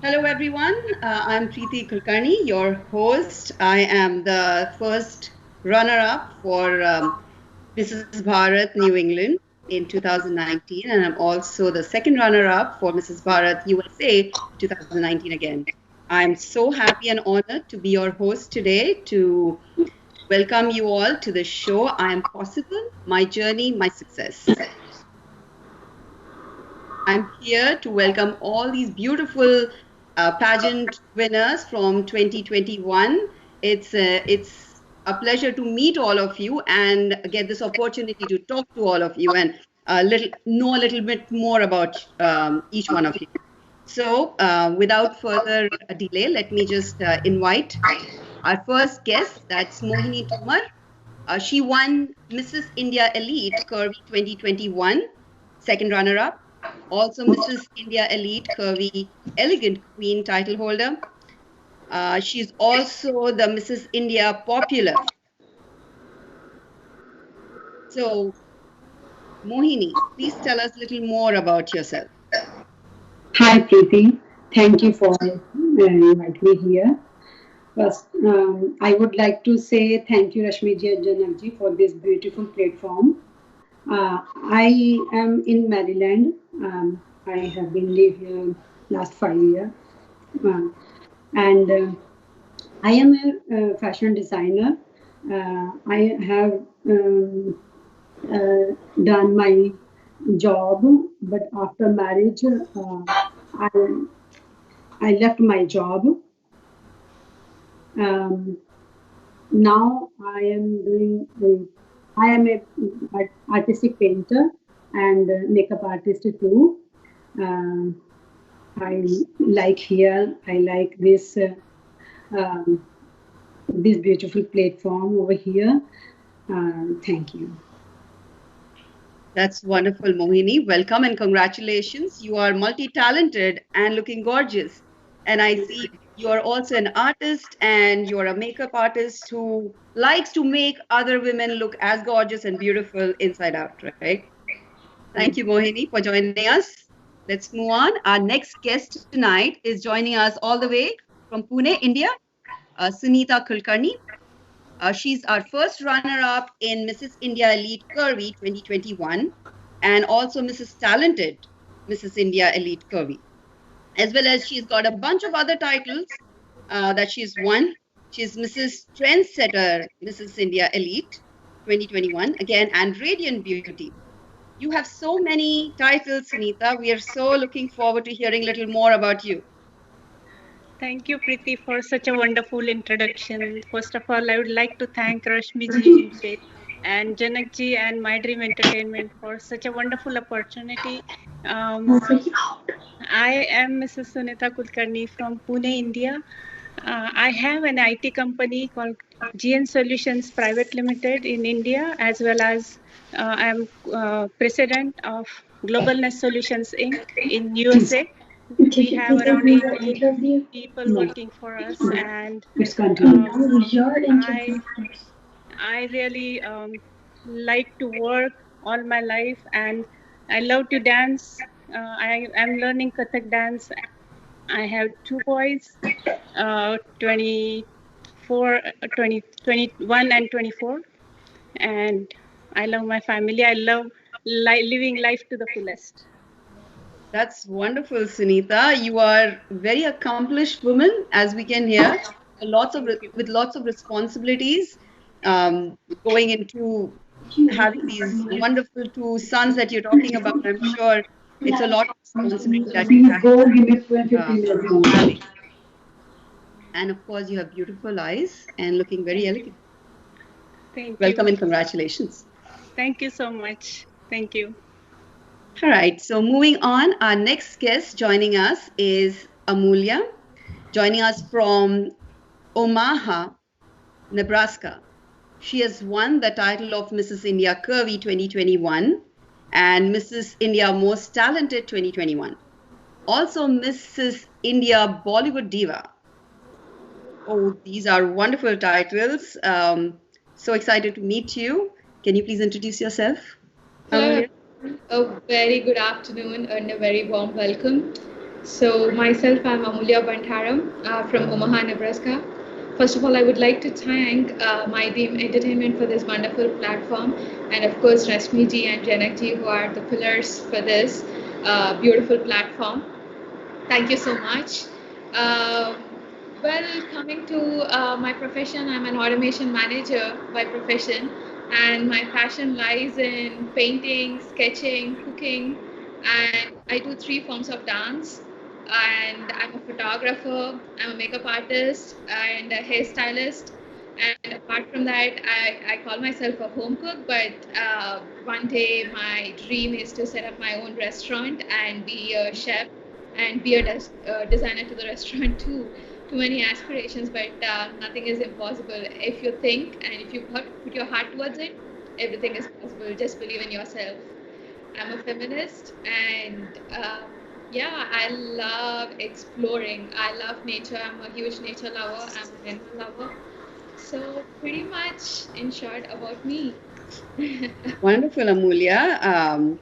Hello, everyone. I'm Sunita Kulkarni, your host. I am the first runner-up for Mrs. Bharat New England in 2019, and I'm also the second runner-up for Mrs. Bharat USA 2019 again. I'm so happy and honored to be your host today to welcome you all to the show. I Am Possible, My Journey, My Success. I'm here to welcome all these beautiful pageant winners from 2021. It's a pleasure to meet all of you and get this opportunity to talk to all of you and know a little bit more about each one of you. So without further delay, let me just invite our first guest. That's Mohini Tomar. She won Mrs. India Elite Curvy 2021, second runner-up. Also Mrs. India Elite Curvy Elegant Queen title holder. She's also the Mrs. India Popular. So, Mohini, please tell us a little more about yourself. Hi, Preeti. Thank you for inviting me here. First, I would like to say thank you, Rashmiji and Janakji, for this beautiful platform. I am in Maryland. I have been living here last 5 years. And I am a fashion designer. I have done my job, but after marriage, I left my job. Now I am doing. I am a artistic painter and makeup artist too. I like here. I like this this beautiful platform over here. Thank you. That's wonderful, Mohini. Welcome and congratulations. You are multi-talented and looking gorgeous. And I see you are also an artist and you're a makeup artist who likes to make other women look as gorgeous and beautiful inside out, right? Thank you, Mohini, for joining us. Let's move on. Our next guest tonight is joining us all the way from Pune, India, Sunita Kulkarni. She's our first runner-up in Mrs. India Elite Curvy 2021 and also Mrs. Talented Mrs. India Elite Curvy. As well as she's got a bunch of other titles that she's won. She's Mrs. Trendsetter Mrs. India Elite 2021 again and Radiant Beauty. You have so many titles, Sunita. We are so looking forward to hearing a little more about you. Thank you, Preeti, for such a wonderful introduction. First of all, I would like to thank Rashmiji and Janakji and My Dream Entertainment for such a wonderful opportunity. I am Mrs. Sunita Kulkarni from Pune, India. I have an IT company called GN Solutions Private Limited in India, as well as I am president of Globalness Solutions Inc. in USA. We have around 80 people working for us, and I really like to work all my life, and I love to dance. I am learning Kathak dance. I have two boys, 21 and 24, and I love my family. I love living life to the fullest. That's wonderful, Sunita. You are a very accomplished woman, as we can hear, with lots of responsibilities, going into having these wonderful two sons that you're talking about. I'm sure it's a lot of responsibility that you have. And of course, you have beautiful eyes and looking very elegant. Thank Welcome you. and congratulations. Thank you so much. Thank you. All right, so moving on, our next guest joining us is Amulya, joining us from Omaha, Nebraska. She has won the title of Mrs. India Curvy 2021 and Mrs. India Most Talented 2021. Also Mrs. India Bollywood Diva. Oh, these are wonderful titles. So excited to meet you. Can you please introduce yourself? Hello. A very good afternoon and a very warm welcome. So myself, I'm Amulya Bantaram from Omaha, Nebraska. First of all, I would like to thank My Dream Entertainment for this wonderful platform, and of course Rashmi ji and Janak ji, who are the pillars for this beautiful platform. Thank you so much. Um well, coming to my profession, I'm an automation manager by profession, and my passion lies in painting, sketching, cooking, and I do three forms of dance. And I'm a photographer, I'm a makeup artist, and a hairstylist. And apart from that, I call myself a home cook, but one day my dream is to set up my own restaurant and be a chef and be a designer to the restaurant too. Too many aspirations, but nothing is impossible. If you think and if you put your heart towards it, everything is possible. Just believe in yourself. I'm a feminist, and yeah, I love exploring. I love nature. I'm a huge nature lover. I'm an animal lover. So pretty much, in short, about me. Wonderful, Amulya.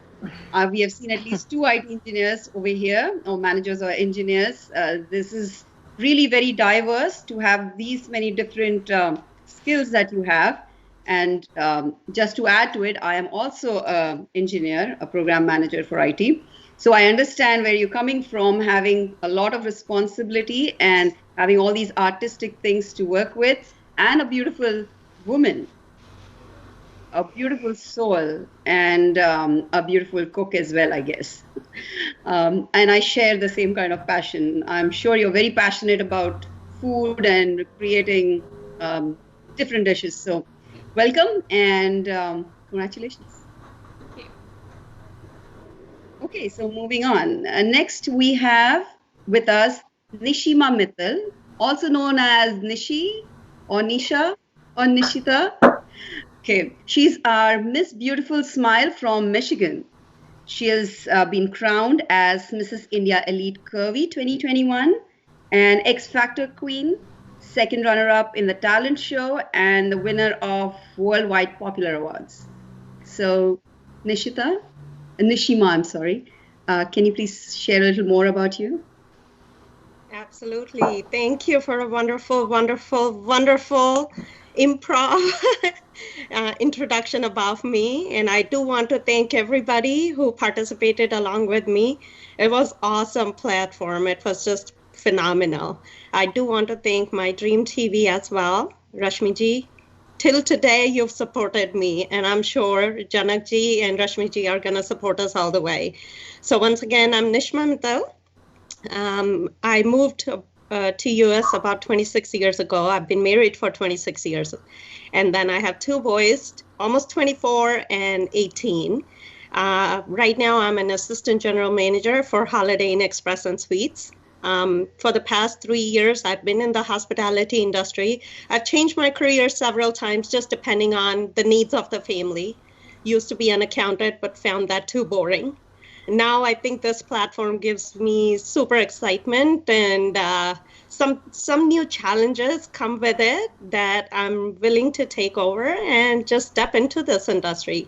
We have seen at least two IT engineers over here, or managers or engineers. This is really very diverse to have these many different skills that you have. And just to add to it, I am also an engineer, a program manager for IT. So I understand where you're coming from, having a lot of responsibility and having all these artistic things to work with, and a beautiful woman, a beautiful soul, and a beautiful cook as well, I guess. And I share the same kind of passion. I'm sure you're very passionate about food and creating different dishes. So, welcome and congratulations. Okay, so moving on. Next, we have with us Nishima Mittal, also known as Nishi or Nisha or Nishita. Okay, she's our Miss Beautiful Smile from Michigan. She has been crowned as Mrs. India Elite Curvy 2021 and X Factor Queen, second runner-up in the talent show, and the winner of worldwide popular awards. So, Nishima, I'm sorry. Can you please share a little more about you? Absolutely. Thank you for a wonderful, wonderful, wonderful improv introduction about me. And I do want to thank everybody who participated along with me. It was awesome platform. It was just phenomenal. I do want to thank my Dream TV as well, Rashmi ji. Till today, you've supported me, and I'm sure Janak ji and Rashmi ji are going to support us all the way. So once again, I'm Nishma Mittal. I moved to US about 26 years ago. I've been married for 26 years. And then I have two boys, almost 24 and 18. Right now, I'm an assistant general manager for Holiday Inn Express and Suites. For the past 3 years, I've been in the hospitality industry. I've changed my career several times, just depending on the needs of the family. Used to be an accountant, but found that too boring. Now I think this platform gives me super excitement, and some new challenges come with it that I'm willing to take over and just step into this industry.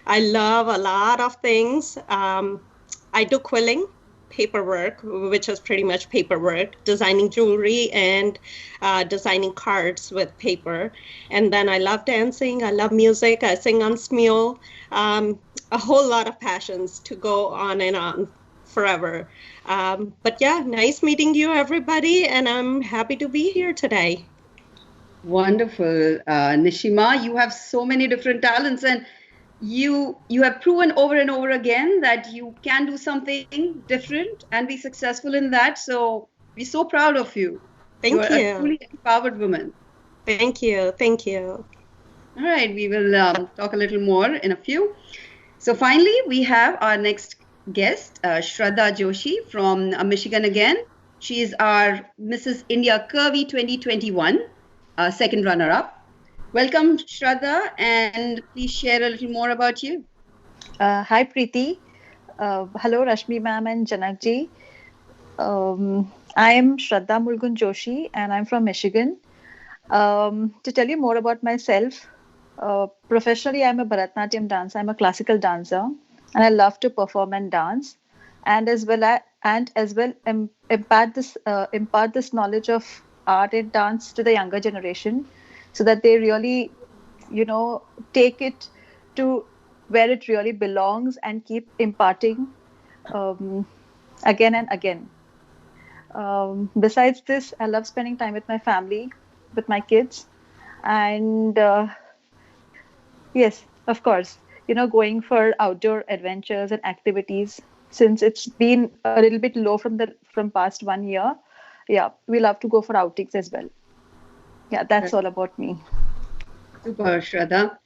I love a lot of things. I do quilling, paperwork, which is pretty much paperwork, designing jewelry and designing cards with paper. And then I love dancing. I love music. I sing on Smule. A whole lot of passions to go on and on forever. But yeah, nice meeting you, everybody. And I'm happy to be here today. Wonderful. Nishima, you have so many different talents, and you have proven over and over again that you can do something different and be successful in that. So we're so proud of you. Thank you. You're a truly empowered woman. Thank you. Thank you. All right, we will talk a little more in a few. So finally, we have our next guest, Shraddha Joshi from Michigan again. She is our Mrs. India Curvy 2021, second runner-up. Welcome, Shraddha, and please share a little more about you. Hi, Preeti. Hello, Rashmi ma'am and Janak ji. I am Shraddha Mulgun Joshi, and I'm from Michigan. To tell you more about myself, professionally, I'm a Bharatanatyam dancer. I'm a classical dancer, and I love to perform and dance. And as well and as well impart this knowledge of art and dance to the younger generation, so that they really, take it to where it really belongs and keep imparting um, again and again. Besides this, I love spending time with my family, with my kids, and yes, of course, going for outdoor adventures and activities. Since it's been a little bit low from past 1 year, yeah, we love to go for outings as well. Yeah, that's all about me. Super, Shraddha.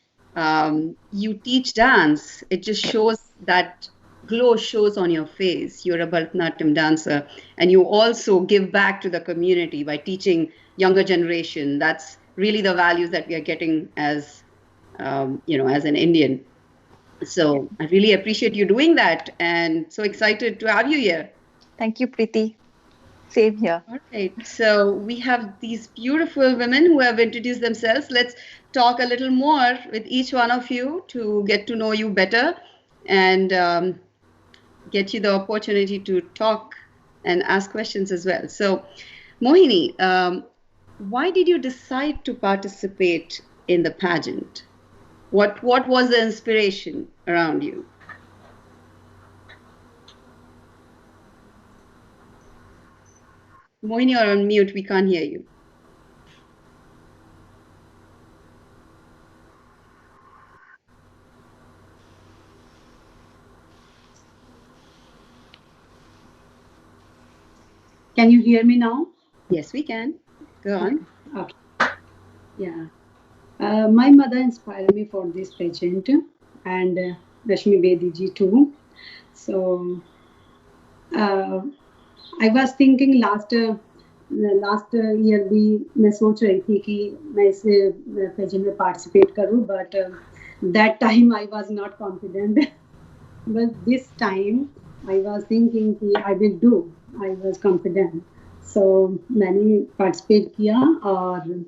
You teach dance. It just shows that glow shows on your face. You're a Bharatanatyam dancer, and you also give back to the community by teaching younger generation. That's really the values that we are getting as, as an Indian. So I really appreciate you doing that, and so excited to have you here. Thank you, Preeti. Same here. All right. So we have these beautiful women who have introduced themselves. Let's talk a little more with each one of you to get to know you better and get you the opportunity to talk and ask questions as well. So, Mohini, why did you decide to participate in the pageant? What was the inspiration around you? Mohini, you're on mute. We can't hear you. Can you hear me now? Yes, we can. Go on. Okay. Yeah. My mother inspired me for this pageant, and Rashmi Bedi ji too. So I was thinking last year भी मैं सोच रही थी कि मैं इस pageant में participate करूँ, but that time I was not confident. But this time I was thinking कि I will do. I was confident. So मैंने participate किया और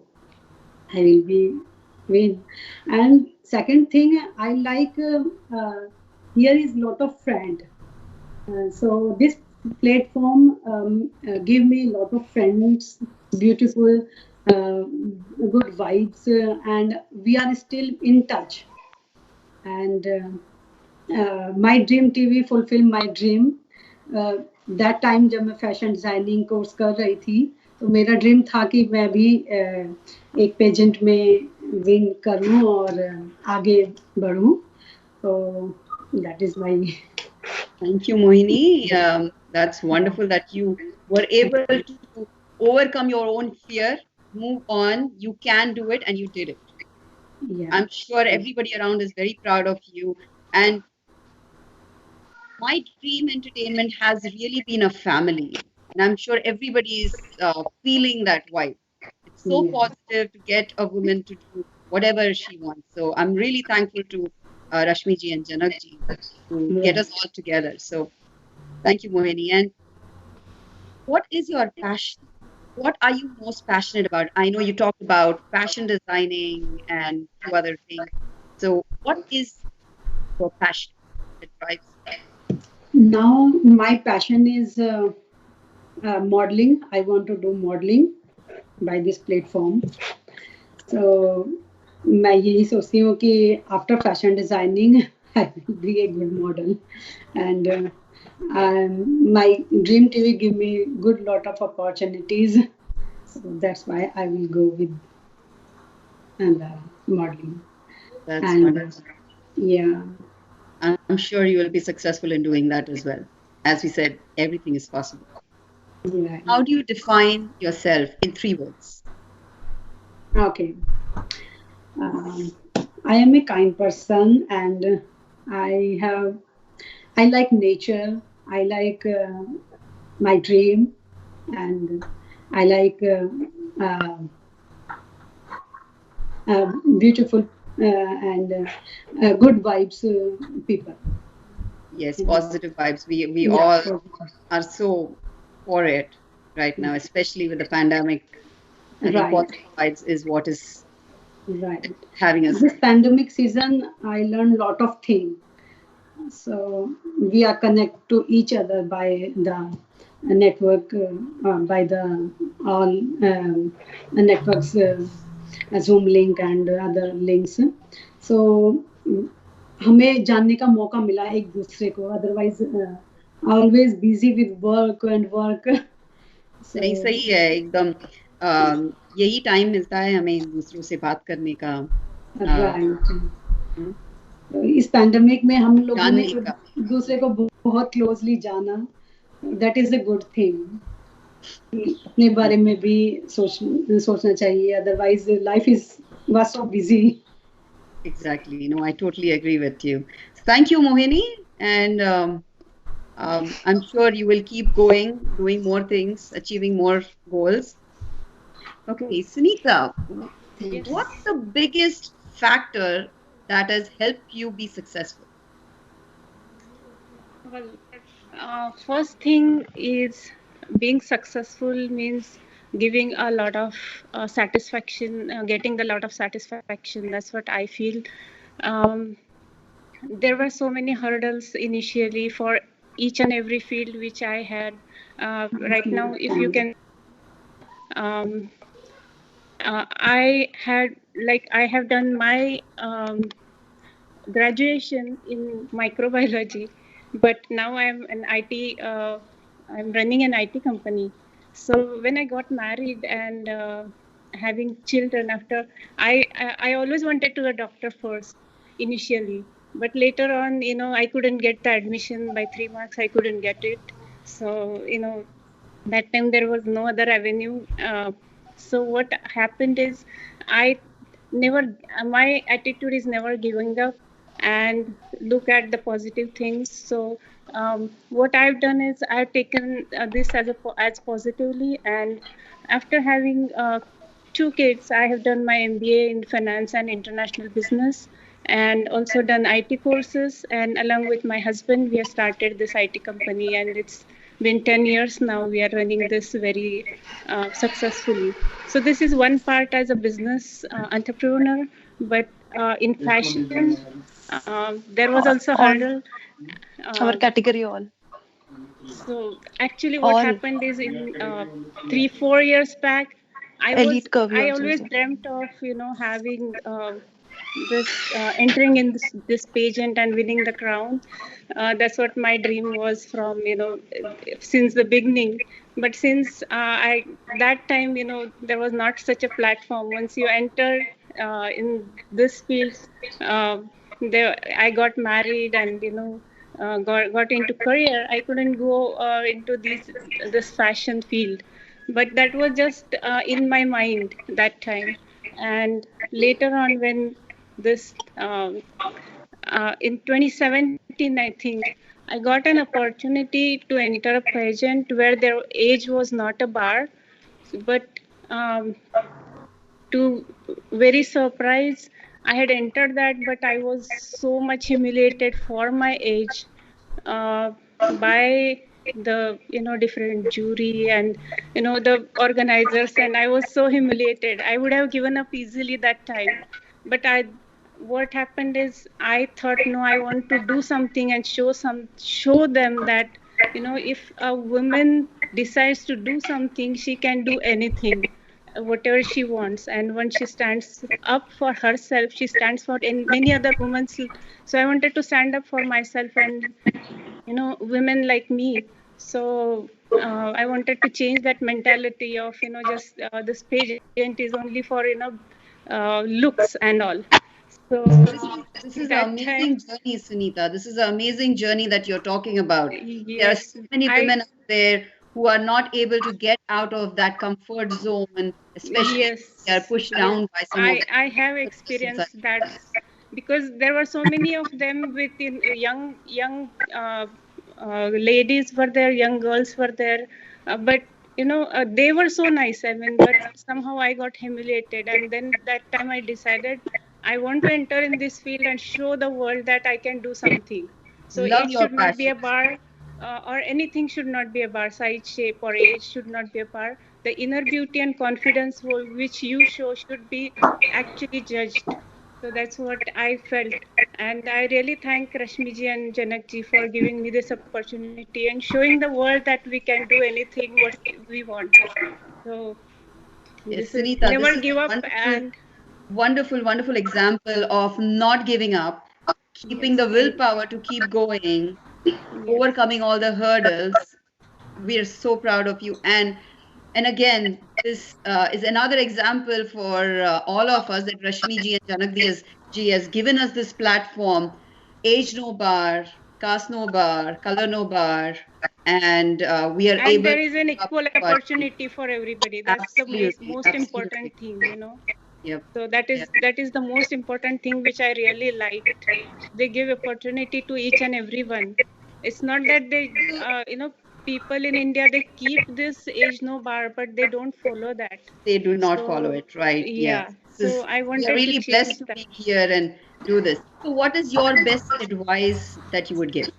I will be win. And second thing, I like here is lot of friend. So this platform give me a lot of friends, beautiful, good vibes, and we are still in touch. And my dream TV fulfill my dream. That time जब मैं fashion designing course कर रही थी, तो मेरा dream था कि मैं भी एक पेजेंट में विन करूं और आगे बढ़ूं. So that is my. Thank you, Mohini. That's wonderful that you were able to overcome your own fear, move on. You can do it, and you did it. Yeah. I'm sure everybody around is very proud of you. And My Dream Entertainment has really been a family. And I'm sure everybody is feeling that vibe. It's so positive to get a woman to do whatever she wants. So I'm really thankful to Rashmi ji and Janak ji to get us all together. So thank you, Mohini. And what is your passion? What are you most passionate about? I know you talked about fashion designing and two other things. So what is your passion that drives you? Now my passion is modeling. I want to do modeling by this platform. So मैं यही सोचती हूँ कि after fashion designing I will be a good model, and my dream TV give me good lot of opportunities. So that's why I will go with modeling. That's wonderful. Yeah. I'm sure you will be successful in doing that as well. As we said, everything is possible. Yeah. How do you define yourself in 3 words? Okay. I am a kind person, and I like nature. I like my dream, and I like beautiful and good vibes people. Yes, positive vibes. We all are so for it right now, especially with the pandemic. I think positive vibes is what is having us. This pandemic season, I learned a lot of things. So we are connected to each other by the network, by the all networks, Zoom link and other links. So हमें जानने का मौका मिला एक दूसरे को, otherwise always busy with work and work. नहीं, सही है एकदम। यही टाइम मिलता है हमें एक दूसरों से बात करने का। राइट। इस पैंडेमिक में हम लोगों ने एक दूसरे को बहुत क्लोजली जाना, that is a good thing. अपने बारे में भी सोचना चाहिए, otherwise life is was so busy. Exactly. No, I totally agree with you. Thank you, Mohini, and I'm sure you will keep going, doing more things, achieving more goals. Okay, Sunita, what's the biggest factor that has helped you be successful? Well, first thing is being successful means giving a lot of satisfaction, getting a lot of satisfaction. That's what I feel. There were so many hurdles initially for each and every field which I had. Right now, if you can, I have done my graduation in microbiology, but now I'm an IT. I'm running an IT company. So when I got married and having children, after I always wanted to be a doctor first initially, but later on, I couldn't get the admission by 3 marks. I couldn't get it. So that time there was no other avenue. So what happened is my attitude is never giving up and look at the positive things. So what I've done is I've taken this as positively, and after having 2 kids, I have done my MBA in finance and international business, and also done IT courses. And along with my husband, we have started this IT company, and it's been 10 years now. We are running this very successfully. So this is one part as a business entrepreneur, but in fashion, there was also a hurdle. Our category all. So actually what happened is in 3-4 years back, I always dreamt of having this entering in this pageant and winning the crown. That's what my dream was from since the beginning. But since that time there was not such a platform. Once you enter in this field, I got married and got into career. I couldn't go into this fashion field, but that was just in my mind that time. And later on, when this in 2017, I think I got an opportunity to enter a pageant where their age was not a bar, but to very surprised, I had entered that, but I was so much humiliated for my age by the different jury and the organizers, and I was so humiliated. I would have given up easily that time, but what happened is I thought, no, I want to do something and show them that if a woman decides to do something, she can do anything, whatever she wants. And when she stands up for herself, she stands for many other women. So I wanted to stand up for myself and women like me. So I wanted to change that mentality of just this pageant is only for looks and all. So this is an amazing journey, Sunita. This is an amazing journey that you're talking about. Yes, there are so many women out there who are not able to get out of that comfort zone, especially if they are pushed down by some of I have experienced that, because there were so many of them with young ladies were there, young girls were there, but they were so nice. I mean, but somehow I got humiliated, and then that time I decided I want to enter in this field and show the world that I can do something. So it should not be a bar, or anything should not be a bar. Size, shape, or age should not be a bar. The inner beauty and confidence which you show should be actually judged. So that's what I felt. And I really thank Rashmiji and Janakji for giving me this opportunity and showing the world that we can do anything what we want. So Yes, this is Sunita, this never is give a up wonderful, and wonderful, wonderful example of not giving up, keeping the yes, willpower to keep going, yes. overcoming all the hurdles. We are so proud of you. And again, this is another example for all of us that Rashmi ji and ji has given us this platform. Age no bar, caste no bar, color no bar, and we are And able there to is an up equal everybody. opportunity for everybody. That's the Absolutely, most absolutely. important thing, you know. Yep. So that Yep. is the most important thing which I really liked. They give opportunity to each and everyone. It's not that they, people in India, they keep this age no bar, but they don't follow that. They do not follow So it, right? Yeah. yeah, This so is, I we are wanted to really blessed change to that. be here and do this. So, what is your best advice that you would give?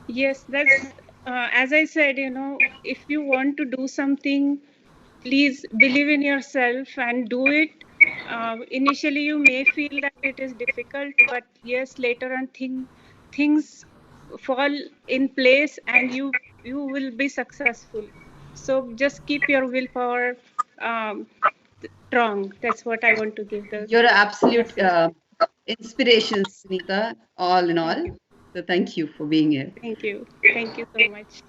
Yes, that's as I said, you know, if you want to do something, please believe in yourself and do it. Initially, you may feel that it is difficult, but yes, later on, things fall in place, and you will be successful. So just keep your willpower um, strong. That's what I want to give the You're an absolute message. inspiration, Sunita, all in Thank all. you. So, thank you for being here. Thank you. Thank you so much.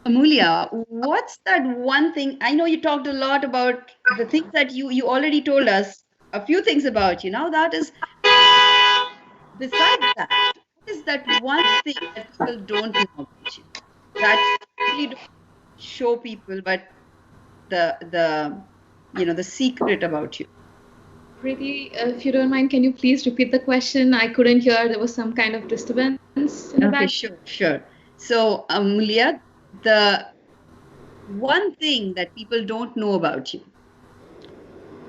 Amulia, what's that one thing? I know you talked a lot about the things that you already told us a few things about you. Now that is besides that, what is that one thing that people don't know about you that you really don't show people, but the secret about you? Preeti, if you don't mind, can you please repeat the question? I couldn't hear. There was some kind of disturbance in the back. Okay, sure, sure. So, Amulia, the one thing that people don't know about you.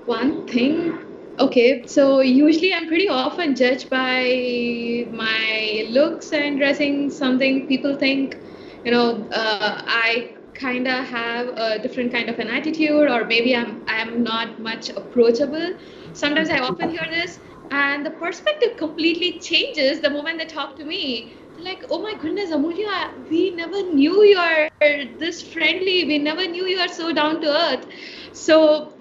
One thing. Okay, so usually I'm pretty often judged by my looks and dressing. Something people think, I kind of have a different kind of an attitude, or maybe I'm not much approachable. Sometimes I often hear this, and the perspective completely changes the moment they talk to me. They're like, "Oh my goodness, Amulya, we never knew you are this friendly. We never knew you are so down to earth." So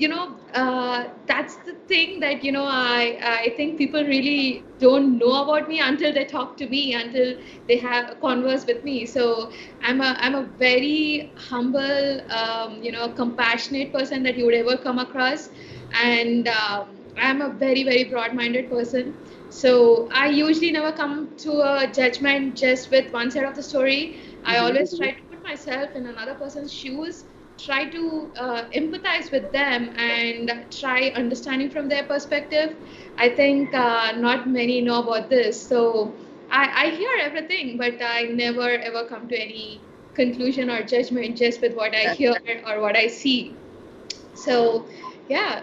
that's the thing that I think people really don't know about me until they talk to me, until they have a converse with me. So I'm a very humble, compassionate person that you would ever come across. And I'm a very, very broad-minded person. So I usually never come to a judgment just with one side of the story. I always try to put myself in another person's shoes, try to empathize with them, and try understanding from their perspective. I think not many know about this. So I hear everything, but I never ever come to any conclusion or judgment just with what I That hear or what I see. So yeah.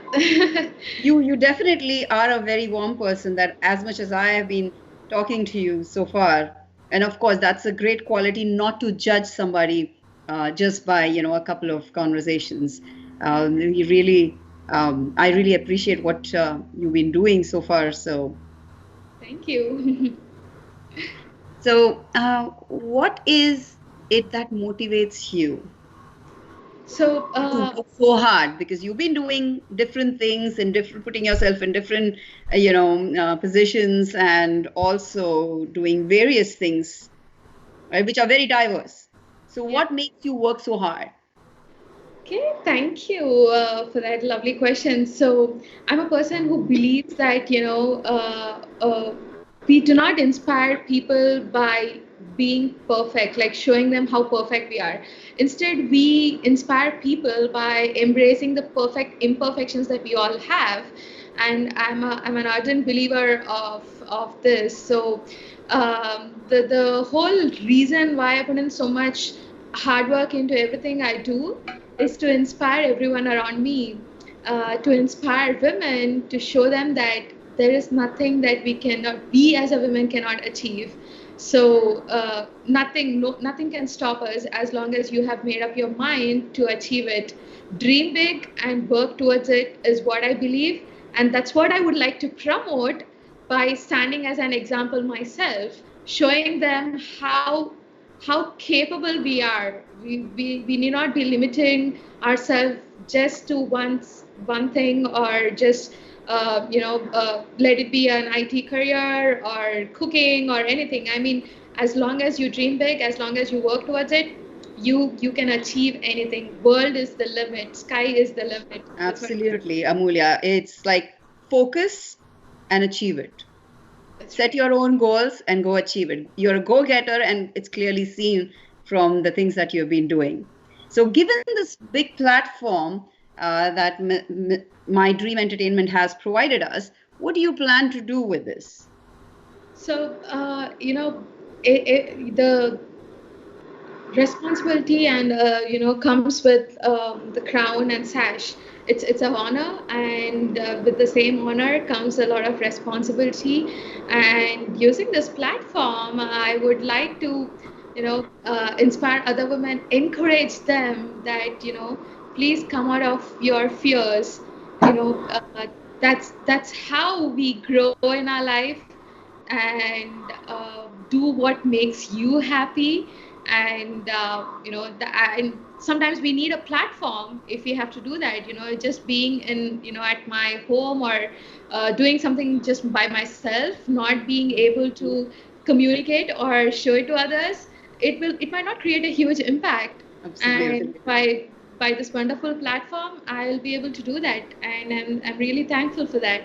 you definitely are a very warm person. That as much as I have been talking to you so far, and of course that's a great quality not to judge somebody just by a couple of conversations. You really, I really appreciate what you've been doing so far. So Thank you. what is it that motivates you So to work so hard, because you've been doing different things and different, putting yourself in different positions, and also doing various things, right, which are very diverse. So yeah. what makes you work so hard? Okay, thank you for that lovely question. So, I'm a person who believes that, we do not inspire people by being perfect, like showing them how perfect we are. Instead, we inspire people by embracing the perfect imperfections that we all have. And I'm an ardent believer of this. So, the whole reason why I put in so much hard work into everything I do is to inspire everyone around me, to inspire women, to show them that there is nothing that we as a women cannot achieve. So nothing can stop us as long as you have made up your mind to achieve it. Dream big and work towards it is what I believe. And that's what I would like to promote by standing as an example myself, showing them how capable we are. We need not be limiting ourselves just to one thing, or just let it be an IT career or cooking or anything. I mean, as long as you dream big, as long as you work towards it, you can achieve anything. World is the limit, sky is the limit. Absolutely, Amulya. It's like focus and achieve it. Set your own goals and go achieve it. You're a go-getter, and it's clearly seen from the things that you've been doing. So given this big platform that My Dream Entertainment has provided us, what do you plan to do with this? So, the responsibility and comes with the crown and sash. It's an honor, and with the same honor comes a lot of responsibility. And using this platform, I would like to inspire other women, encourage them that please come out of your fears. That's how we grow in our life, and do what makes you happy. And and sometimes we need a platform if we have to do that. Just being in at my home, or doing something just by myself, not being able to communicate or show it to others, it might not create a huge impact. Absolutely. And by this wonderful platform, I'll be able to do that, and I'm really thankful for that.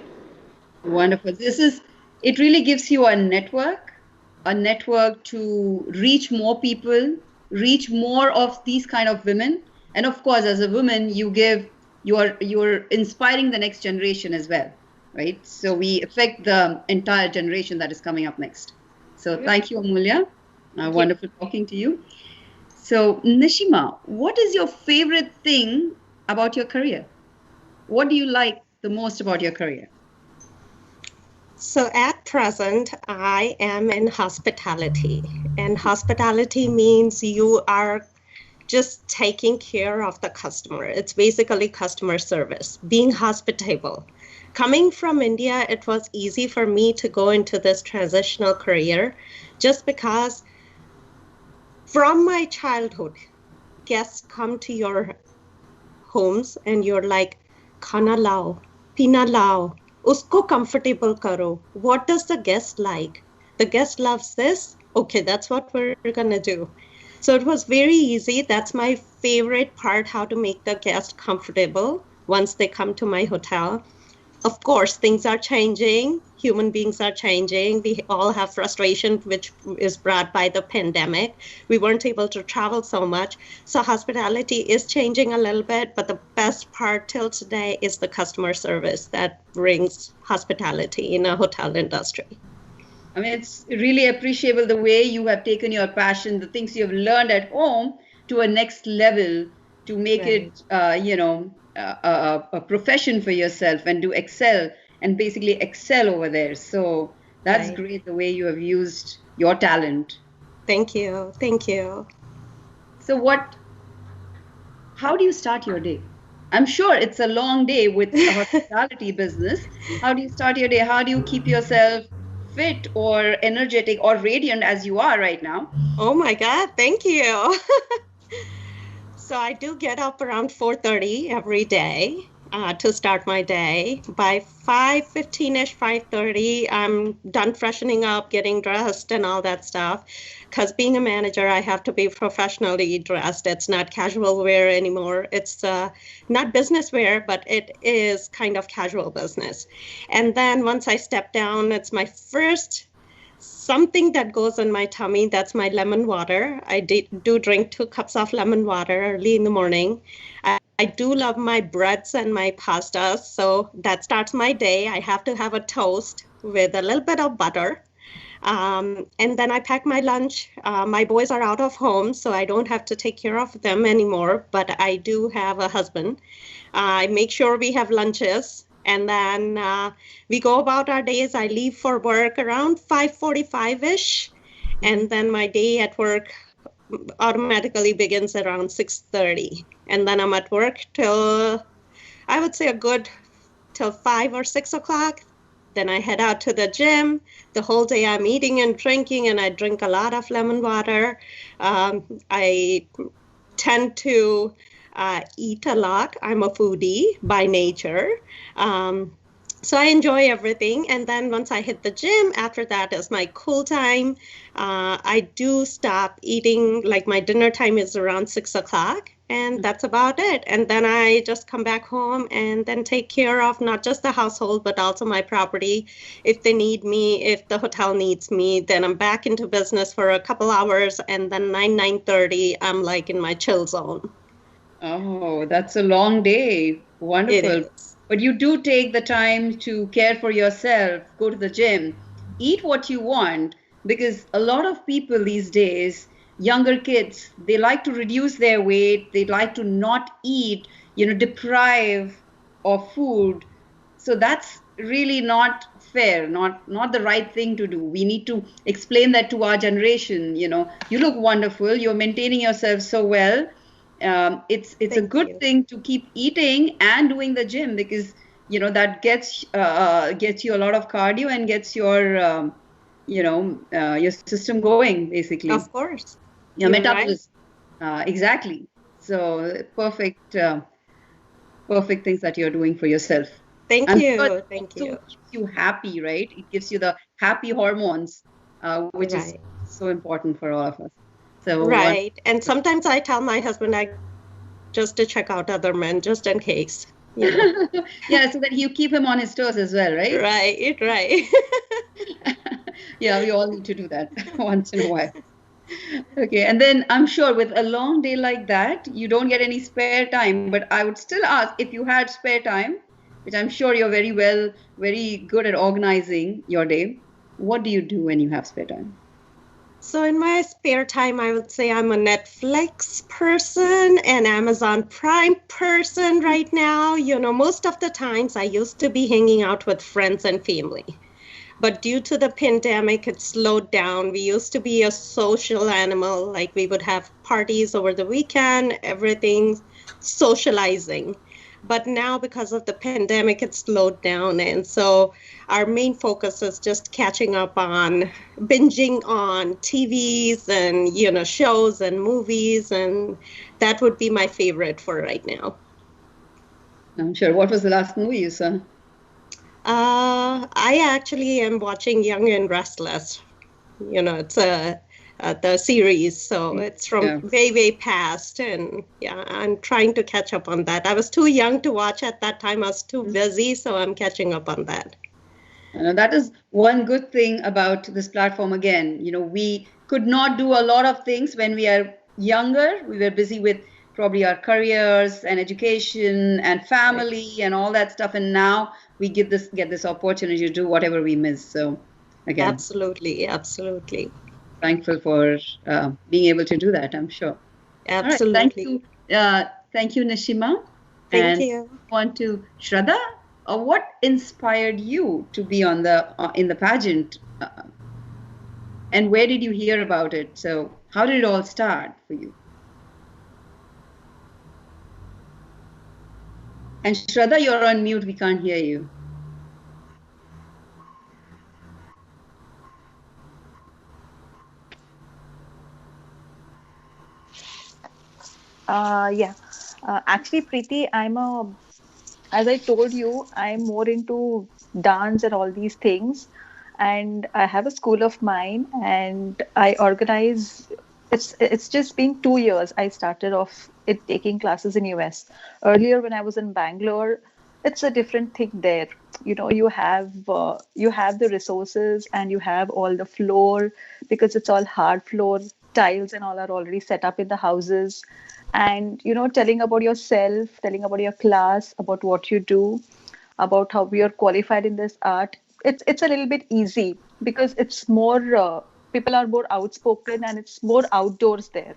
Wonderful. It really gives you a network to reach more people, reach more of these kind of women. And of course, as a woman, you're inspiring the next generation as well, right? So we affect the entire generation that is coming up next. So thank you, Amulya. Wonderful talking to you. So Nishima, what is your favorite thing about your career? What do you like the most about your career? So at present, I am in hospitality, and hospitality means you are just taking care of the customer. It's basically customer service, being hospitable. Coming from India, it was easy for me to go into this transitional career just because from my childhood, guests come to your homes and you're like, khana lao, pina lao, usko comfortable karo. What does the guest like? The guest loves this. Okay, that's what we're gonna do. So it was very easy. That's my favorite part, how to make the guest comfortable once they come to my hotel. Of course, things are changing. Human beings are changing. We all have frustration, which is brought by the pandemic. We weren't able to travel so much. So hospitality is changing a little bit, but the best part till today is the customer service that brings hospitality in a hotel industry. I mean, it's really appreciable the way you have taken your passion, the things you have learned at home, to a next level to make it, a profession for yourself, and to excel and basically excel over there. So that's great, the way you have used your talent. Thank you. Thank you. So how do you start your day? I'm sure it's a long day with a hospitality business. How do you start your day? How do you keep yourself fit or energetic or radiant as you are right now? Oh my God, thank you. So I do get up around 4:30 every day to start my day. By 5:15ish, 5:30, I'm done freshening up, getting dressed and all that stuff. Because being a manager, I have to be professionally dressed. It's not casual wear anymore. It's not business wear, but it is kind of casual business. And then once I step down, it's my first something that goes in my tummy. That's my lemon water. I do drink 2 cups of lemon water early in the morning. I do love my breads and my pastas, so that starts my day. I have to have a toast with a little bit of butter. And then I pack my lunch. My boys are out of home, so I don't have to take care of them anymore, but I do have a husband. I make sure we have lunches. And then we go about our days. I leave for work around 5:45-ish. And then my day at work automatically begins around 6:30. And then I'm at work till, I would say, a good till 5 or 6 o'clock. Then I head out to the gym. The whole day I'm eating and drinking, and I drink a lot of lemon water. I tend to eat a lot. I'm a foodie by nature. So I enjoy everything. And then once I hit the gym, after that is my cool time. I do stop eating, like my dinner time is around 6 o'clock. And that's about it. And then I just come back home and then take care of not just the household, but also my property. If they need me, if the hotel needs me, then I'm back into business for a couple hours. And then 9:30, I'm like in my chill zone. Oh, that's a long day. Wonderful. It is. But you do take the time to care for yourself, go to the gym, eat what you want, because a lot of people these days, younger kids, they like to reduce their weight, they like to not eat, deprive of food. So that's really not fair, not the right thing to do. We need to explain that to our generation. You look wonderful, you're maintaining yourself so well. It's a Thank good you. thing to keep eating and doing the gym, because that gets you a lot of cardio and gets your your system going, basically. Of course. Your You're metabolism. Exactly. So perfect things that you're doing for yourself. Thank I'm you. sure it Thank also you. keeps you happy, right? It gives you the happy hormones, which is Right. so important for all of us. So Right. And sometimes I tell my husband just to check out other men, just in case. Yeah, so that you keep him on his toes as well, right? Right. Yeah, we all need to do that once in a while. Okay, and then I'm sure with a long day like that, you don't get any spare time. But I would still ask, if you had spare time, which I'm sure you're very good at organizing your day, what do you do when you have spare time? So in my spare time, I would say I'm a Netflix person and Amazon Prime person right now. Most of the times I used to be hanging out with friends and family. But due to the pandemic, it slowed down. We used to be a social animal, like we would have parties over the weekend, everything socializing. But now, because of the pandemic, it slowed down. And so our main focus is just catching up on binging on TVs and, shows and movies. And that would be my favorite for right now. I'm sure. What was the last movie you saw? I actually am watching Young and Restless. It's the series, so it's from way past, and yeah, I'm trying to catch up on that. I was too young to watch at that time. I was too busy, so I'm catching up on that. That is one good thing about this platform. Again, we could not do a lot of things when we are younger. We were busy with probably our careers and education and family and all that stuff, and now we get this opportunity to do whatever we miss. So again, absolutely thankful for being able to do that, I'm sure. Absolutely. All right, thank you Nishima. Thank you. On to Shraddha. What inspired you to be on in the pageant, and where did you hear about it? So how did it all start for you? And Shraddha, you're on mute. We can't hear you. Yeah. Actually, Preeti, as I told you, I'm more into dance and all these things. And I have a school of mine, and I organize. It's just been 2 years. I started off taking classes in US. Earlier, when I was in Bangalore, it's a different thing there. You have the resources and you have all the floor, because it's all hard floor. Tiles and all are already set up in the houses. And telling about yourself, telling about your class, about what you do, about how we are qualified in this art, it's a little bit easy, because it's more people are more outspoken and it's more outdoors there.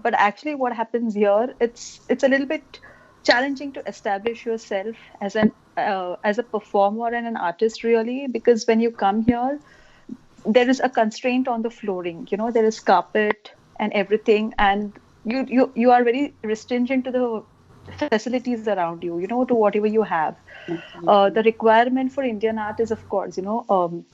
But actually what happens here, it's a little bit challenging to establish yourself as a performer and an artist, really, because when you come here, there is a constraint on the flooring. There is carpet and everything, and you are very restringent to facilities around you, to whatever you have. The Absolutely. requirement for Indian art is, of course, an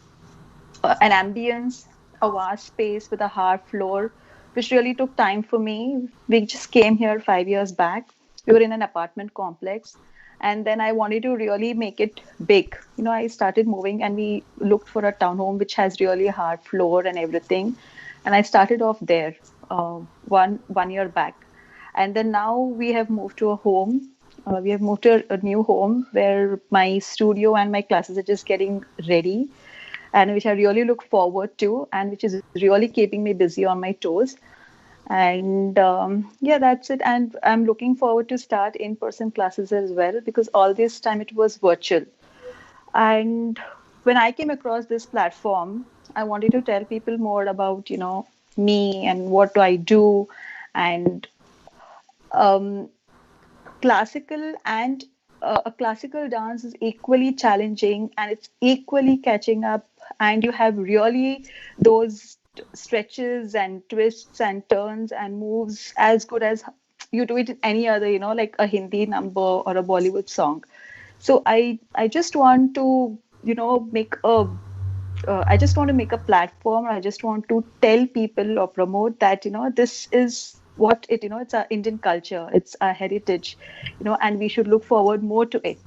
ambience, a vast space with a hard floor, which really took time for me. We just came here 5 years back. We were in an apartment complex. And then I wanted to really make it big. I started moving and we looked for a townhome which has really a hard floor and everything. And I started off there one year back. And then now we have moved to a home. We have moved to a new home where my studio and my classes are just getting ready, and which I really look forward to, and which is really keeping me busy on my toes. And yeah, that's it. And I'm looking forward to start in-person classes as well, because all this time it was virtual. And when I came across this platform, I wanted to tell people more about, me and what do I do. And um, classical and a classical dance is equally challenging, and it's equally catching up, and you have really those stretches and twists and turns and moves as good as you do it in any other, like a Hindi number or a Bollywood song. So I just want to, make a I just want to make a platform. I just want to tell people or promote that, this is what it, it's our Indian culture, it's our heritage, and we should look forward more to it,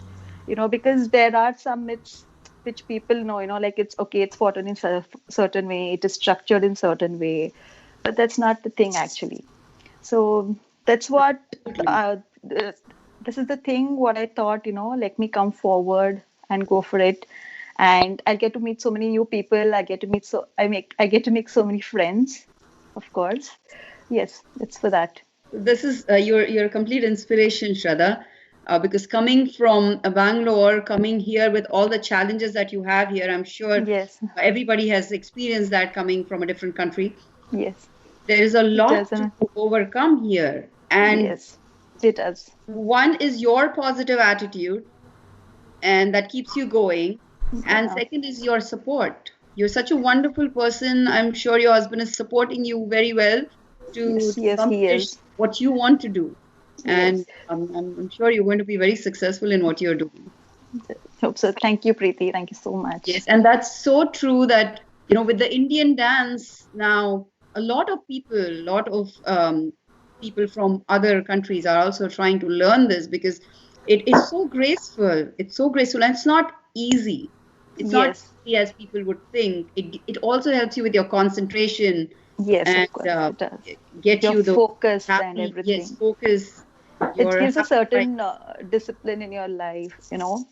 because there are some myths which people know, like it's okay, it's fought in a certain way, it is structured in certain way, but that's not the thing actually. So that's what Absolutely. uh, this is the thing what I thought, let me come forward and go for it. And I get to meet so many new people. I get to make so many friends, of course. Yes, it's for that. This is your complete inspiration, Shraddha, because coming from Bangalore, coming here with all the challenges that you have here, I'm sure Yes, everybody has experienced that coming from a different country. yes, There is a it lot does. to overcome here. And Yes, it does. one is your positive attitude, and that keeps you going. And Yeah. second is your support. You're such a wonderful person. I'm sure your husband is supporting you very well Yes, to yes, he accomplish is. what you want to do. And Yes. I'm sure you're going to be very successful in what you're doing. Hope so. Thank you, Preeti. Thank you so much. Yes, and that's so true that, with the Indian dance now, a lot of people, people from other countries are also trying to learn this because it is so graceful. It's so graceful, and it's not easy. It's not Yes, easy as people would think. It also helps you with your concentration yes, and of course, it does. get Your you the focus and happy, yes, everything. focus, It your gives a happy life. certain discipline in your life. Yes,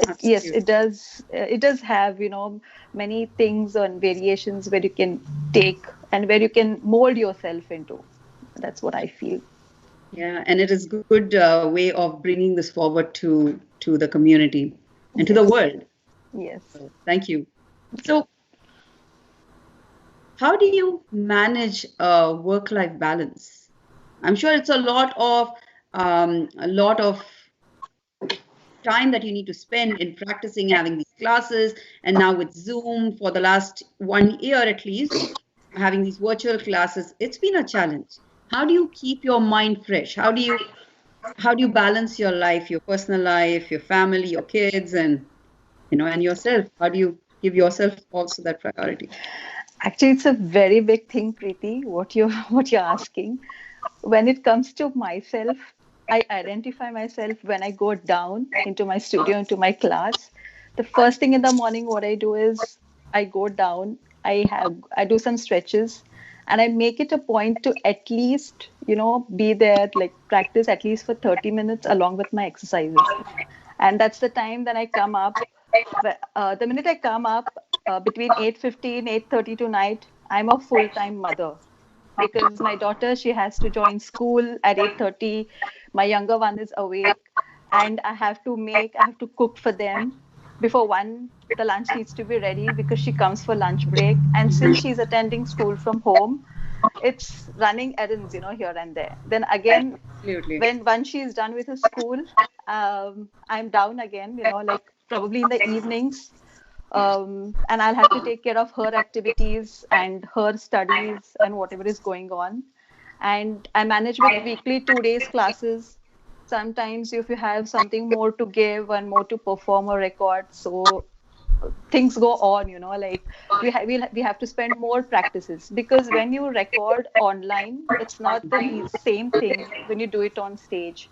Absolutely. it does. It does have, many things and variations where you can take and where you can mold yourself into. That's what I feel. Yeah, and it is good way of bringing this forward to the community and to the Yes, world. yes. So, thank you. So, how do you manage a work-life balance? I'm sure it's a lot of time that you need to spend in practicing having these classes, and now with Zoom for the last 1 year at least, having these virtual classes. It's been a challenge. How do you keep your mind fresh? How do you balance your life, your personal life, your family, your kids, and yourself? How do you give yourself also that priority? Actually, it's a very big thing, Preeti, what you're what you're asking. When it comes to myself, I identify myself when I go down into my studio, into my class. The first thing in the morning, what I do is I go down, I do some stretches, and I make it a point to at least, be there, like practice at least for 30 minutes along with my exercises. And that's the time that I come up. The minute I come up, between 8:15, 8:30 tonight, I'm a full-time mother, because my daughter, she has to join school at 8:30. My younger one is awake, and I have to cook for them before 1. The lunch needs to be ready because she comes for lunch break, and since she's attending school from home, it's running errands, here and there. Then again, Absolutely. when once she's done with her school, I'm down again, like probably in the evenings, and I'll have to take care of her activities and her studies and whatever is going on. And I manage with weekly 2 days classes. sometimes if you have something more to give and more to perform or record, so things go on, like we have to spend more practices, because when you record online, it's not the same thing when you do it on stage,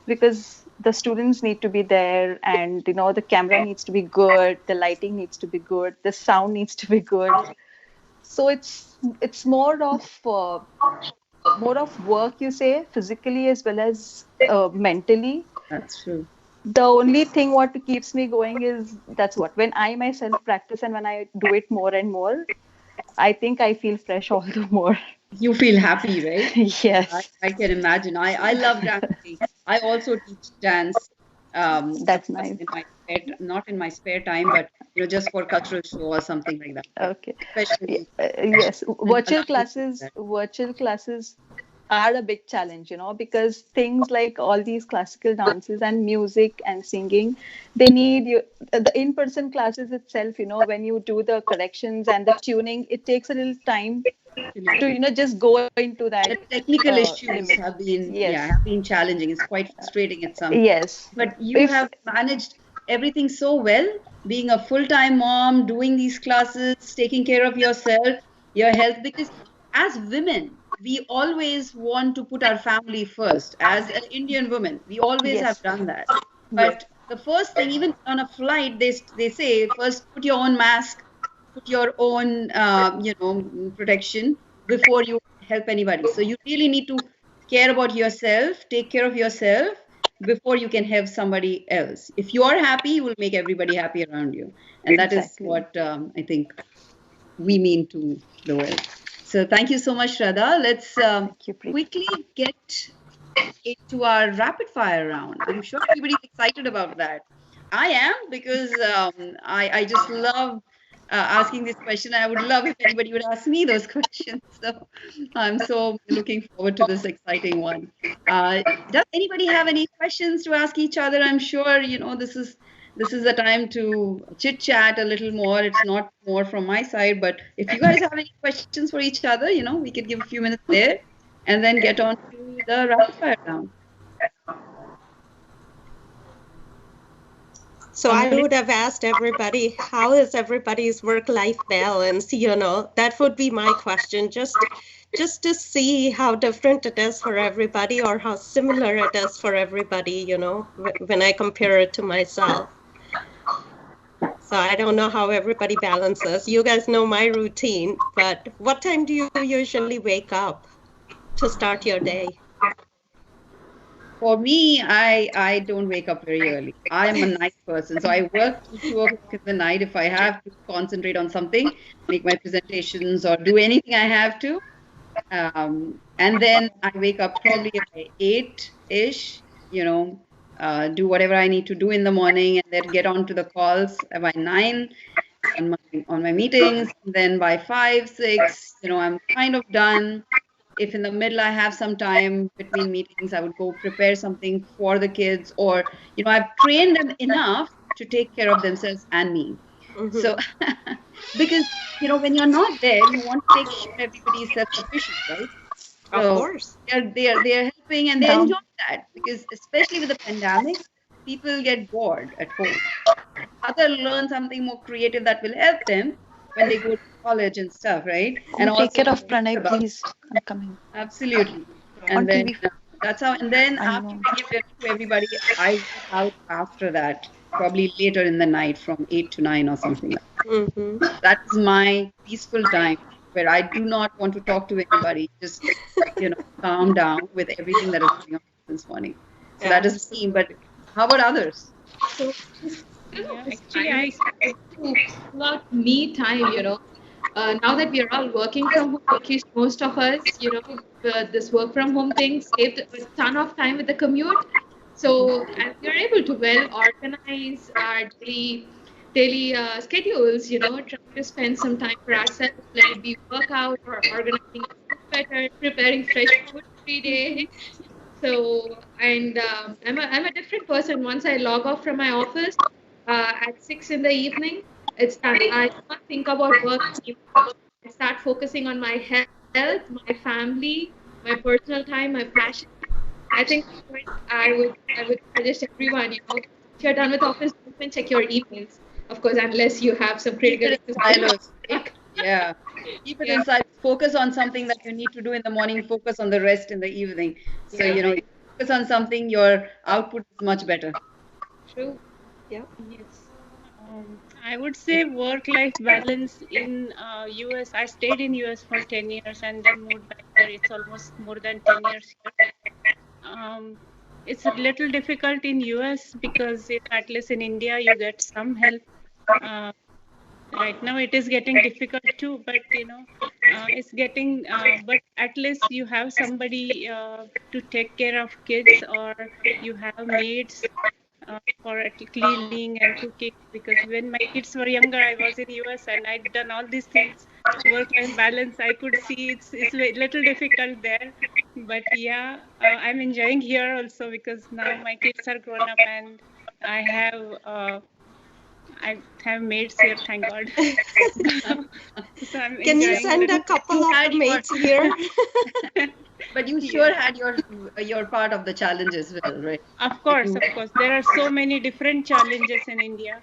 because the students need to be there, and the camera needs to be good, the lighting needs to be good, the sound needs to be good. So it's more of work, you say, physically as well as mentally. That's true. The only thing what keeps me going is that's what, when I myself practice and when I do it more and more, I think I feel fresh all the more. You feel happy, right? Yes. I can imagine. I love dancing. I also teach dance. That's nice. Not in my spare time, but just for cultural show or something like that. Okay. Especially, yes, virtual classes are a big challenge, because things like all these classical dances and music and singing, they need you. The in-person classes itself, when you do the corrections and the tuning, it takes a little time to just go into that. The technical issues limit. have been Yes. have been challenging. It's quite frustrating at some. Yes. But you have managed everything so well, being a full-time mom, doing these classes, taking care of yourself, your health, because as women, we always want to put our family first. As an Indian woman, we always have done that. But the first thing, even on a flight, they say first put your own mask, put your own protection before you help anybody. So you really need to care about yourself, take care of yourself before you can help somebody else. If you are happy, you will make everybody happy around you, and that is what I think we mean to the world. So thank you so much, Shraddha. Let's quickly get into our rapid fire round. I'm sure everybody's excited about that. I am, because I just love asking this question. I would love if anybody would ask me those questions. So I'm so looking forward to this exciting one. Does anybody have any questions to ask each other? I'm sure this is the time to chit chat a little more. It's not more from my side, but if you guys have any questions for each other, we could give a few minutes there and then get on to the rapid fire round. So I would have asked everybody, how is everybody's work-life balance? That would be my question, just to see how different it is for everybody, or how similar it is for everybody, when I compare it to myself. So I don't know how everybody balances. You guys know my routine, but what time do you usually wake up to start your day? For me, I don't wake up very early. I am a night person, so I work till 2 o'clock in the night if I have to concentrate on something, make my presentations or do anything I have to. And then I wake up probably by 8-ish, do whatever I need to do in the morning, and then get on to the calls by 9 on my meetings. And then by 5, 6, I'm kind of done. If in the middle I have some time between meetings, I would go prepare something for the kids, or I've trained them enough to take care of themselves and me. Mm-hmm. So because when you're not there, you want to make sure everybody is self-sufficient, right? So of course, they're helping, and they enjoy that, because especially with the pandemic, people get bored at home. Other learn something more creative that will help them when they go to college and stuff, right? And take care of Pranay, please. I'm coming. Absolutely. And then that's how. And then after I give dinner to everybody, I go out after that, probably later in the night from 8 to 9 or something like that. Mm-hmm. That's my peaceful time where I do not want to talk to anybody. Just calm down with everything that is going on this morning. So that is me. But how about others? So actually, I not me time, now that we are all working from home, at least most of us, this work from home thing saved a ton of time with the commute. So we are able to well organize our daily schedules, trying to spend some time for ourselves, let it be workout or organizing better, preparing fresh food every day. So, and I'm a different person. Once I log off from my office at 6 in the evening, it's done. I don't think about work anymore. I start focusing on my health, my family, my personal time, my passion. I think I would suggest everyone, if you're done with office, don't even check your emails. Of course, unless you have some Keep critical it in issues. silos. Yeah. Keep it Yeah, inside. Focus on something that you need to do in the morning. Focus on the rest in the evening. So, yeah, you focus on something, your output is much better. true. Yep. Yes. I would say work-life balance in US. I stayed in US for 10 years and then moved back here. It's almost more than 10 years here. It's a little difficult in US because at least in India you get some help. Uh, right now it is getting difficult too, but it's getting. But at least you have somebody to take care of kids, or you have maids for cleaning and cooking, because when my kids were younger I was in US and I'd done all these things. Work life balance, I could see it's a little difficult there, but yeah, I'm enjoying here also because now my kids are grown up and I have uh, I have maids here, thank God. So I'm Can you enjoying send the a couple You of had the your, mates here? but you yeah. sure had your part of the challenge as well, right? Of Like course, you, of course. There are so many different challenges in India.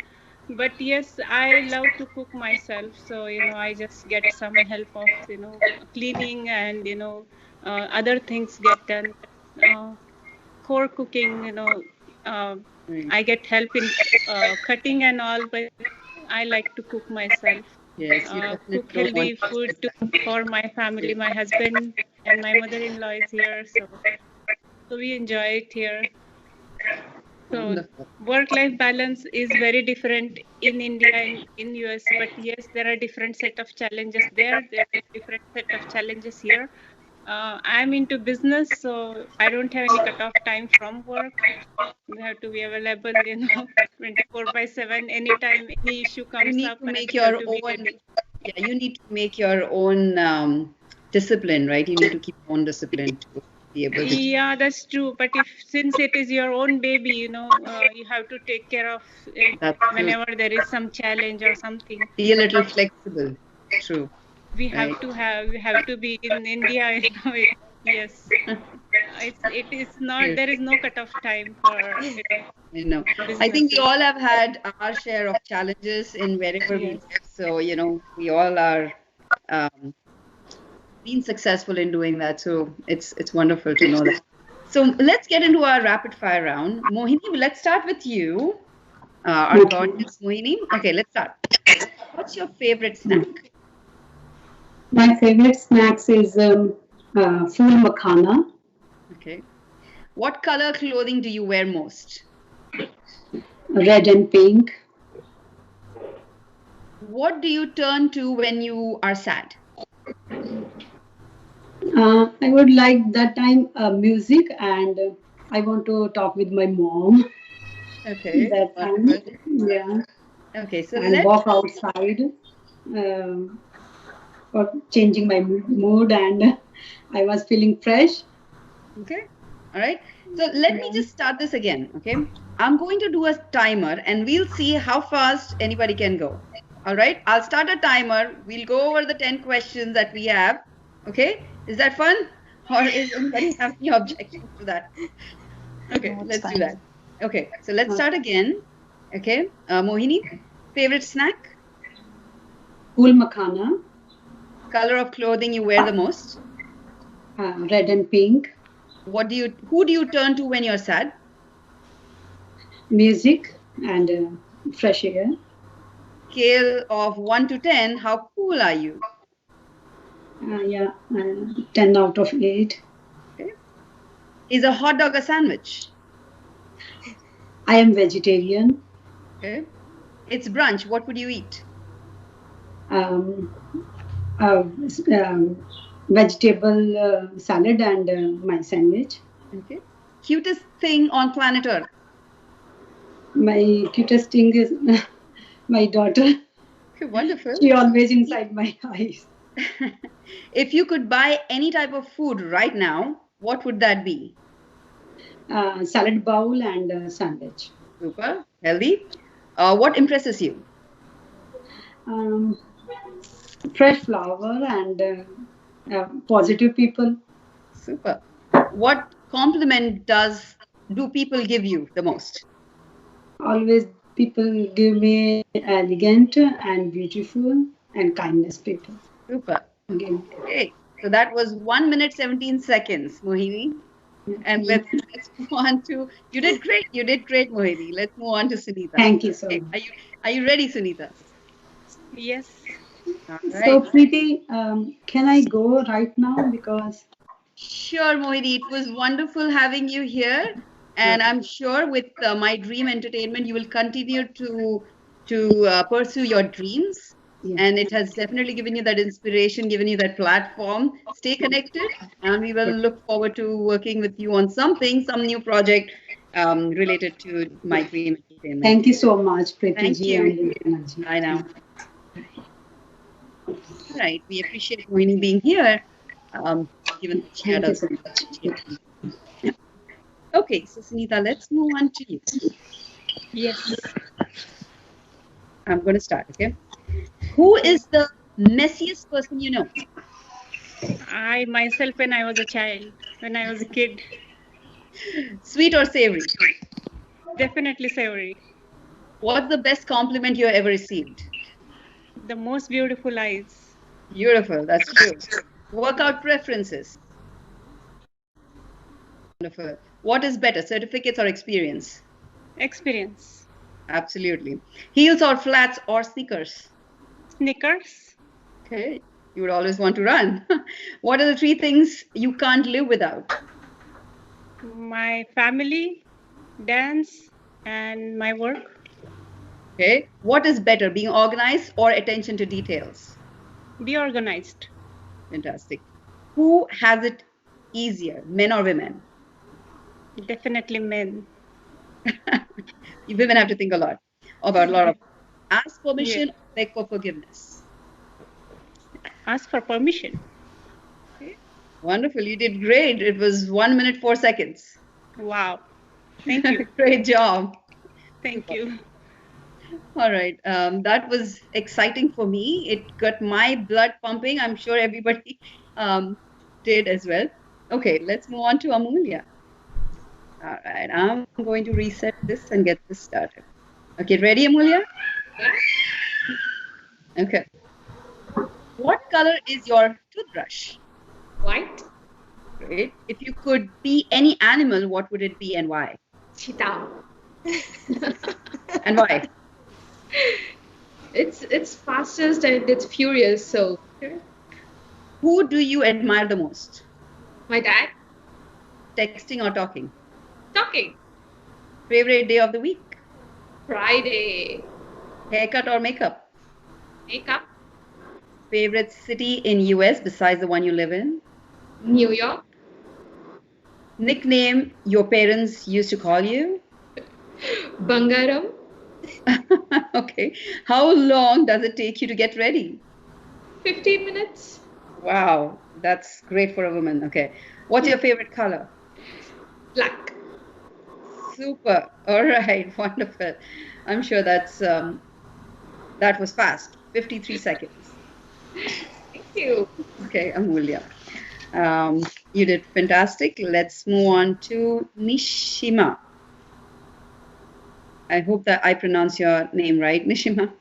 But yes, I love to cook myself. So, I just get some help of, cleaning and, other things get done. Uh, Core cooking, uh, right. I get help in cutting and all, but I like to cook myself. Yes, you definitely Cook don't want healthy to food skip that. for my family. My husband and my mother-in-law is here, so we enjoy it here. So Wonderful. work-life balance is very different in India and in US, but yes, there are different set of challenges there. There are different set of challenges here. I'm into business, so I don't have any cut-off time from work. We have to be available, 24/7. Anytime any issue You comes need up, to and make we have your to be own, ready. yeah, you need to make your own discipline, right? You need to keep your own discipline to be able to Yeah, that's true. But since it is your own baby, you have to take care of it that's true. whenever there is some challenge or something. Be a little flexible. True, right? We have to be in India. Yes, it is not, True. there is no cut-off time for I know. I think we businesses. all have had our share of challenges in wherever we Yes. live. So, we all are um, been successful in doing that. So it's wonderful to know that. So let's get into our rapid fire round. Mohini, let's start with you. Our Okay. gorgeous Mohini. Okay, let's start. What's your favorite snack? My favorite snacks is full makhana, Okay. What color clothing do you wear most? red and pink. What do you turn to when you are sad? I would like that time music, and I want to talk with my mom Okay, that time. wonderful. Yeah, Okay, so and let's walk outside for changing my mood, and I was feeling fresh. okay. All right. So let me Yeah. just start this again. Okay. I'm going to do a timer and we'll see how fast anybody can go. All right. I'll start a timer. We'll go over the 10 questions that we have. Okay. Is that fun? Or is anybody have any objections to that? Okay. No, it's Let's do fine. that. Okay. So let's start again. Okay. Mohini, favorite snack? Full makhana, Color of clothing you wear the most? red and pink. Who do you turn to when you're sad? Music and fresh air. Scale of 1 to 10, how cool are you? Yeah, 10 out of 8. Okay. Is a hot dog a sandwich? I am vegetarian. Okay. It's brunch. What would you eat? Um, Vegetable salad and my sandwich. Okay. Cutest thing on planet Earth? My cutest thing is my daughter. Okay, wonderful. She always inside my eyes. If you could buy any type of food right now, what would that be? Salad bowl and sandwich. Super. Healthy. What impresses you? Um, Fresh flower and positive people. Super. What compliment do people give you the most? Always people give me elegant and beautiful and kindness people. Super. Again. Okay. So that was 1 minute 17 seconds, Mohini. And let's move on to, you did great. You did great, Mohini. Let's move on to Sunita. Thank you so Okay. much. Are you ready, Sunita? Yes. All So, right. Preeti, can I go right now? Because Sure, Mohini. It was wonderful having you here. And I'm sure with My Dream Entertainment, you will continue to pursue your dreams. yes. And it has definitely given you that inspiration, given you that platform. Stay connected, and we will look forward to working with you on some new project related to My Dream Entertainment. Thank you so much, Preeti Thank ji you. and Rana ji. I know. All right. We appreciate Mohini being here. Given that she had Thank you a- so much. Yeah. Okay, so Sunita, let's move on to you. Yes. I'm going to start, okay? Who is the messiest person you know? I myself, when I was a child, when I was a kid, Sweet or savory? definitely savory. What's the best compliment you ever received? The most beautiful eyes. Beautiful, that's true. Workout preferences? Wonderful. What is better, certificates or experience? Experience. Absolutely. Heels or flats or sneakers? Sneakers. Okay, you would always want to run. What are the 3 things you can't live without? My family, dance, and my work. Okay, what is better, being organized or attention to details? Be organized. Fantastic. Who has it easier, men or women? Definitely men. Women have to think about a lot of. Ask permission, Yeah. beg for forgiveness. Ask for permission. Okay. Wonderful, you did great. It was 1 minute 4 seconds. Wow. Thank you. Great job. Thank you. All right, that was exciting for me. It got my blood pumping. I'm sure everybody did as well. Okay, let's move on to Amulya. All right, I'm going to reset this and get this started. Okay, ready, Amulya? Okay. What color is your toothbrush? White. Great. If you could be any animal, what would it be and why? Cheetah. And why? It's fastest and it's furious. So Who do you admire the most? my dad. Texting or talking? Talking. Favorite day of the week? Friday. Haircut or makeup? Makeup. Favorite city in US besides the one you live in? New York. Nickname your parents used to call you? Bangaram. Okay. How long does it take you to get ready? 15 minutes. Wow, that's great for a woman. Okay. What's your favorite color? Black. Super. All right. Wonderful. I'm sure that was fast. 53 seconds. Thank you. Okay, Amulya. You did fantastic. Let's move on to Nishima. I hope that I pronounce your name right, Nishima.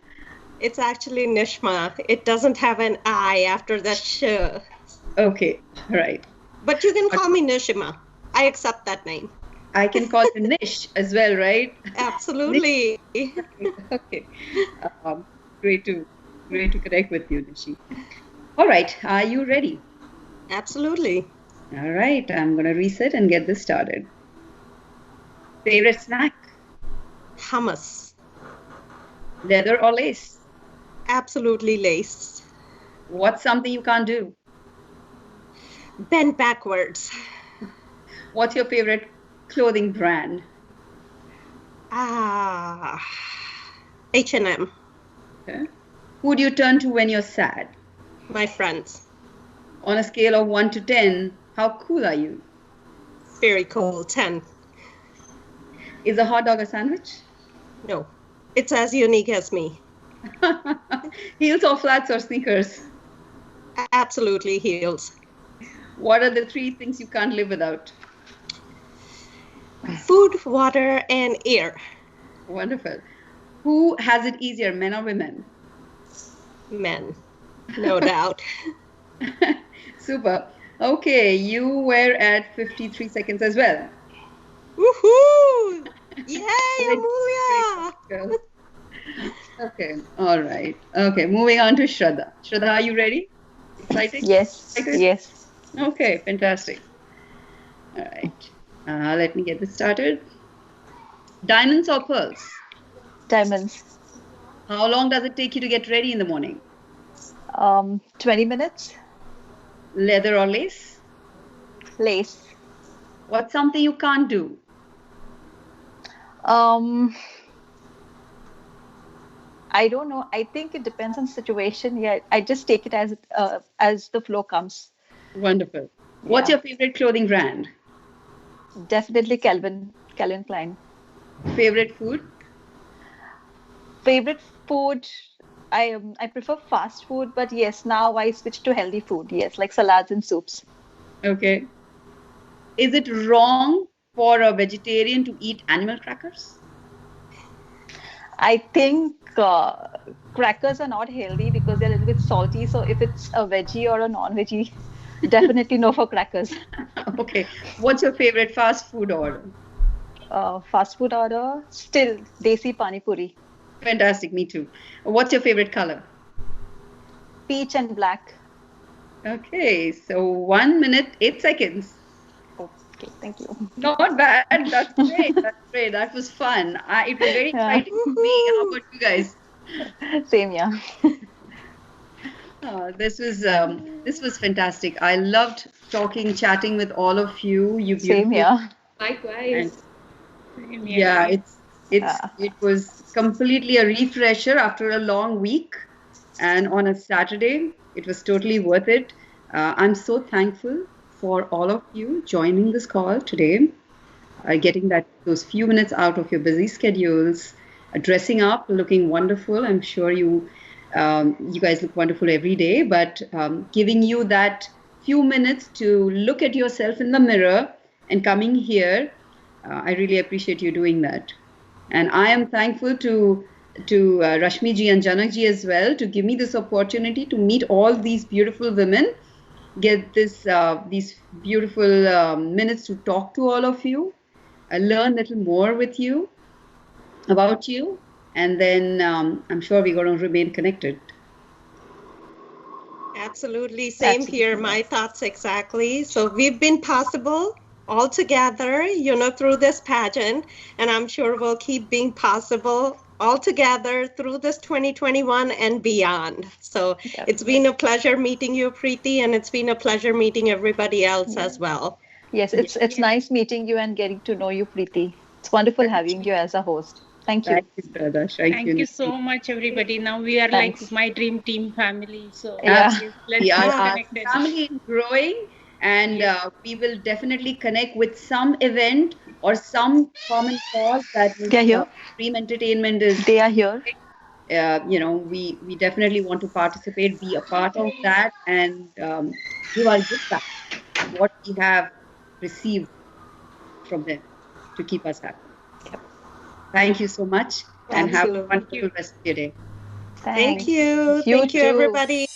It's actually Nishma. It doesn't have an I after the sh. Okay, all right. But you can call me Nishima. I accept that name. I can call you Nish as well, right? Absolutely. Okay. Great to connect with you, Nishi. All right, are you ready? Absolutely. All right, I'm gonna reset and get this started. Favorite snack? Hummus. Leather or lace? Absolutely lace. What's something you can't do? Bend backwards. What's your favorite clothing brand? H&M. Okay. Who do you turn to when you're sad? My friends. On a scale of 1 to 10, how cool are you? Very cool. 10. Is a hot dog a sandwich? No. It's as unique as me. Heels or flats or sneakers? Absolutely heels. What are the 3 things you can't live without? food, water, and air. Wonderful. Who has it easier, men or women? Men, no doubt. Super. Okay, you were at 53 seconds as well. Woohoo! Yay, Great Amulia! girl. Okay, all right. Okay, moving on to Shraddha. Shraddha, are you ready? Exciting? Yes. Excited? Yes. Okay, fantastic. All right. Let me get this started. Diamonds or pearls? Diamonds. How long does it take you to get ready in the morning? 20 minutes. Leather or lace? Lace. What's something you can't do? I don't know. I think it depends on situation. Yeah, I just take it as the flow comes. Wonderful. What's Yeah. your favorite clothing brand? Definitely Calvin Klein. Favorite food? Favorite food. I prefer fast food, but yes, now I switch to healthy food. Yes, like salads and soups. Okay. Is it wrong for a vegetarian to eat animal crackers? I think crackers are not healthy because they're a little bit salty. So if it's a veggie or a non-veggie, definitely no for crackers. Okay. What's your favorite fast food order? Fast food order, still desi pani puri. Fantastic. Me too. What's your favorite color? Peach and black. Okay. So 1 minute, 8 seconds. Okay, thank you. Not bad. That's great. That's great. That was fun. It was very Yeah. exciting for me. How about you guys? Same, yeah. This was fantastic. I loved talking, chatting with all of you. You Same, beautiful. yeah. Likewise. Yeah, Yeah. it was completely a refresher after a long week, and on a Saturday, it was totally worth it. I'm so thankful for all of you joining this call today, getting those few minutes out of your busy schedules, dressing up, looking wonderful. I'm sure you guys look wonderful every day, but giving you that few minutes to look at yourself in the mirror and coming here. I really appreciate you doing that. And I am thankful to Rashmi ji and Janak ji as well to give me this opportunity to meet all these beautiful women, get these beautiful minutes to talk to all of you, learn a little more with you, about you, and then I'm sure we're going to remain connected. Absolutely. Same here. My thoughts exactly. So we've been possible all together, through this pageant, and I'm sure we'll keep being possible all together through this 2021 and beyond. So it's been a pleasure meeting you, Preeti, and it's been a pleasure meeting everybody else as well. Yes, it's nice meeting you and getting to know you, Preeti. It's wonderful having you as a host. Thank you. Thank you, Shraddha. Thank you so much, everybody. Now we are Thanks. like my dream team family. So Yeah. let's We stay are connected. family is growing, and we will definitely connect with some event or some common cause that They're here. Dream Entertainment is. They are here. We definitely want to participate, be a part of that, and give our gift back, what we have received from them to keep us happy. Thank you so much, and have a wonderful rest of your day. Thank Thanks. you. You Thank you, too. everybody.